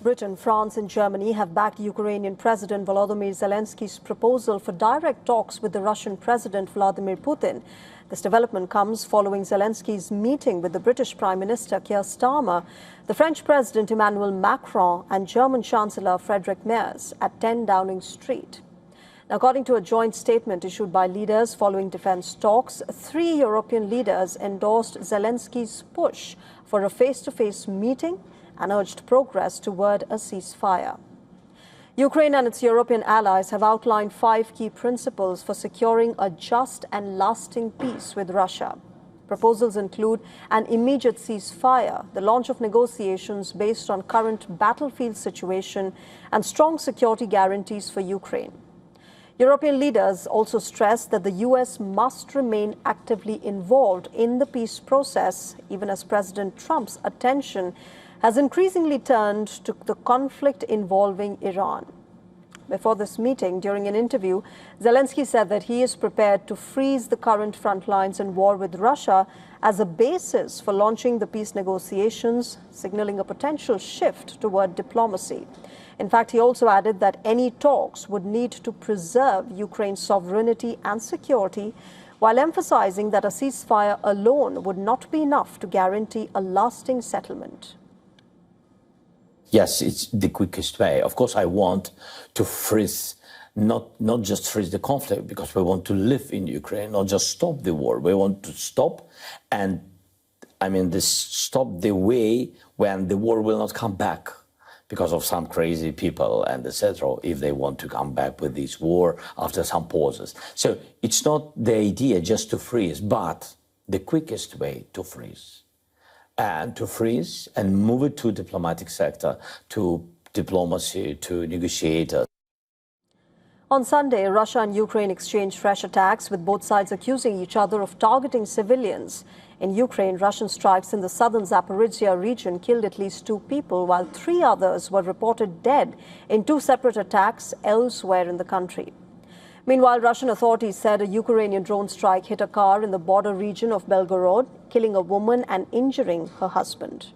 Britain, France and Germany have backed Ukrainian President Volodymyr Zelensky's proposal for direct talks with the Russian President Vladimir Putin. This development comes following Zelensky's meeting with the British Prime Minister Keir Starmer, the French President Emmanuel Macron and German Chancellor Friedrich Merz at 10 Downing Street. Now, according to a joint statement issued by leaders following defense talks, 3 European leaders endorsed Zelensky's push for a face-to-face meeting and urged progress toward a ceasefire. Ukraine and its European allies have outlined 5 key principles for securing a just and lasting peace with Russia. Proposals include an immediate ceasefire, the launch of negotiations based on current battlefield situation, and strong security guarantees for Ukraine. European leaders also stressed that the US must remain actively involved in the peace process, even as President Trump's attention has increasingly turned to the conflict involving Iran. Before this meeting, during an interview, Zelensky said that he is prepared to freeze the current front lines in war with Russia as a basis for launching the peace negotiations, signaling a potential shift toward diplomacy. In fact, he also added that any talks would need to preserve Ukraine's sovereignty and security, while emphasizing that a ceasefire alone would not be enough to guarantee a lasting settlement. Yes, it's the quickest way. Of course, I want to freeze, not just freeze the conflict, because we want to live in Ukraine, not just stop the war. We want to stop, and stop the way when the war will not come back because of some crazy people and etc. if they want to come back with this war after some pauses. So it's not the idea just to freeze, but the quickest way to freeze. And to freeze and move it to diplomatic sector, to diplomacy, to negotiators. On Sunday, Russia and Ukraine exchanged fresh attacks, with both sides accusing each other of targeting civilians. In Ukraine, Russian strikes in the southern Zaporizhia region killed at least 2 people, while 3 others were reported dead in 2 separate attacks elsewhere in the country. Meanwhile, Russian authorities said a Ukrainian drone strike hit a car in the border region of Belgorod, killing a woman and injuring her husband.